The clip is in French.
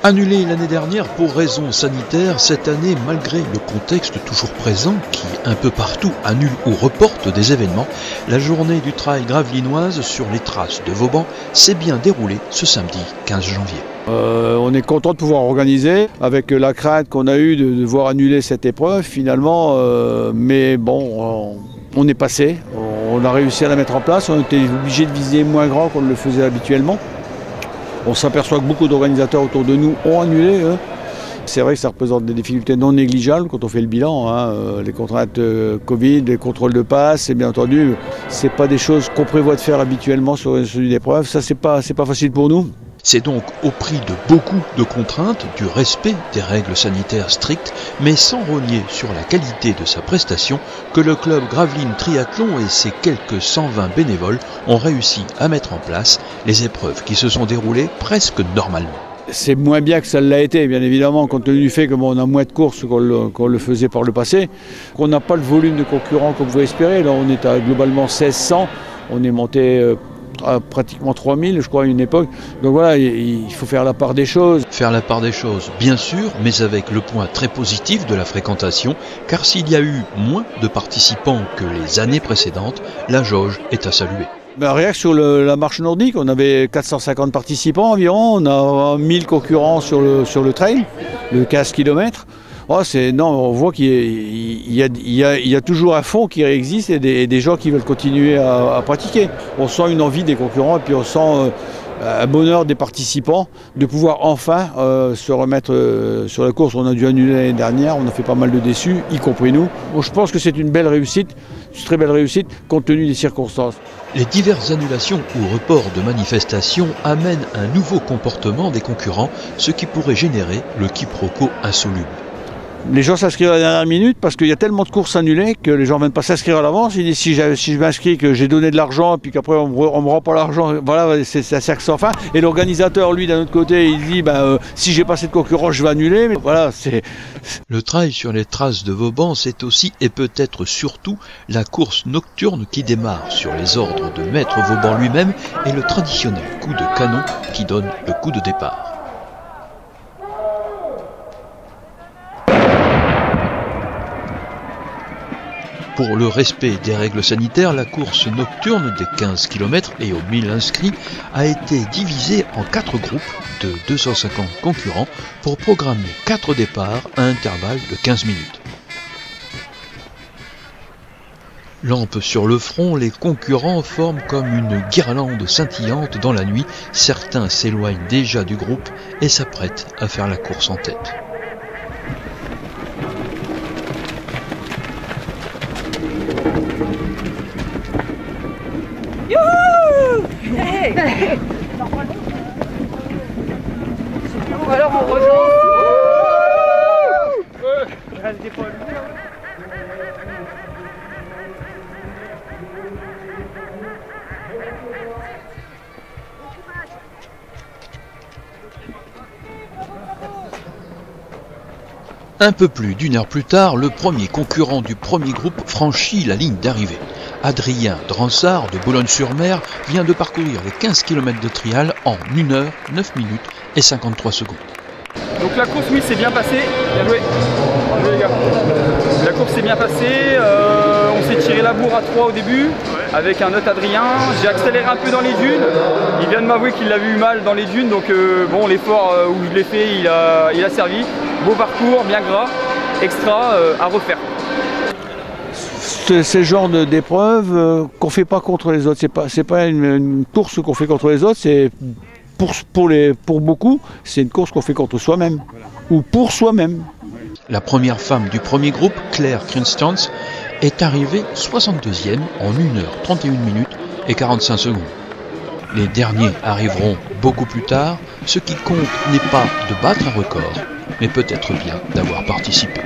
Annulé l'année dernière pour raisons sanitaires, cette année, malgré le contexte toujours présent qui, un peu partout, annule ou reporte des événements, la journée du trail gravelinoise sur les traces de Vauban s'est bien déroulée ce samedi 15 janvier. On est content de pouvoir organiser avec la crainte qu'on a eue de devoir annuler cette épreuve finalement, mais bon, on est passé, on a réussi à la mettre en place, on était obligé de viser moins grand qu'on ne le faisait habituellement. On s'aperçoit que beaucoup d'organisateurs autour de nous ont annulé. C'est vrai que ça représente des difficultés non négligeables quand on fait le bilan. Les contraintes Covid, les contrôles de passe, et bien entendu, ce n'est pas des choses qu'on prévoit de faire habituellement sur une épreuve. Ça, c'est pas facile pour nous. C'est donc au prix de beaucoup de contraintes, du respect des règles sanitaires strictes, mais sans rogner sur la qualité de sa prestation, que le club Gravelines Triathlon et ses quelques 120 bénévoles ont réussi à mettre en place les épreuves qui se sont déroulées presque normalement. C'est moins bien que ça l'a été, bien évidemment, compte tenu du fait qu'on a moins de courses qu'on le faisait par le passé, qu'on n'a pas le volume de concurrents qu'on pouvait espérer. Là, on est à globalement 1600, on est monté à pratiquement 3000, je crois, à une époque. Donc voilà, il faut faire la part des choses. Faire la part des choses, bien sûr, mais avec le point très positif de la fréquentation, car s'il y a eu moins de participants que les années précédentes, la jauge est à saluer. Rien que sur la marche nordique, on avait 450 participants environ, on a 1000 concurrents sur le trail, le 15 km. Oh, on voit qu'il y a toujours un fond qui existe et des gens qui veulent continuer à pratiquer. On sent une envie des concurrents et puis on sent un bonheur des participants de pouvoir enfin se remettre sur la course. On a dû annuler l'année dernière, on a fait pas mal de déçus, y compris nous. Bon, je pense que c'est une belle réussite, une très belle réussite compte tenu des circonstances. Les diverses annulations ou reports de manifestations amènent un nouveau comportement des concurrents, ce qui pourrait générer le quiproquo insoluble. Les gens s'inscrivent à la dernière minute parce qu'il y a tellement de courses annulées que les gens ne viennent pas s'inscrire à l'avance. Ils disent si je m'inscris, que j'ai donné de l'argent et puis qu'après on me rend pas l'argent, voilà, c'est un cercle sans fin. Et l'organisateur, lui, d'un autre côté, il dit si j'ai pas assez de concurrents, je vais annuler. Mais voilà, Le trail sur les traces de Vauban, c'est aussi et peut-être surtout la course nocturne qui démarre sur les ordres de Maître Vauban lui-même et le traditionnel coup de canon qui donne le coup de départ. Pour le respect des règles sanitaires, la course nocturne des 15 km et aux 1000 inscrits a été divisée en 4 groupes de 250 concurrents pour programmer 4 départs à intervalles de 15 minutes. Lampes sur le front, les concurrents forment comme une guirlande scintillante dans la nuit. Certains s'éloignent déjà du groupe et s'apprêtent à faire la course en tête. Alors on rejoint. Reste des poils. Un peu plus d'une heure plus tard, le premier concurrent du premier groupe franchit la ligne d'arrivée. Adrien Dransart de Boulogne-sur-Mer vient de parcourir les 15 km de trial en 1 heure, 9 minutes et 53 secondes. Donc la course, oui, c'est bien passé. Bien joué. Bien joué les gars. La course s'est bien passée. On s'est tiré la bourre à 3 au début avec un autre Adrien. J'ai accéléré un peu dans les dunes. Il vient de m'avouer qu'il l'avait eu mal dans les dunes. Donc bon, l'effort où je l'ai fait, il a servi. Beau parcours, bien gras, extra à refaire. C'est le genre d'épreuve qu'on ne fait pas contre les autres. C'est pas une course qu'on fait contre les autres, c'est pour beaucoup, c'est une course qu'on fait contre soi-même, ou pour soi-même. La première femme du premier groupe, Claire Krinstans, est arrivée 62e en 1 heure 31 minutes et 45 secondes. Les derniers arriveront beaucoup plus tard. Ce qui compte n'est pas de battre un record, mais peut-être bien d'avoir participé.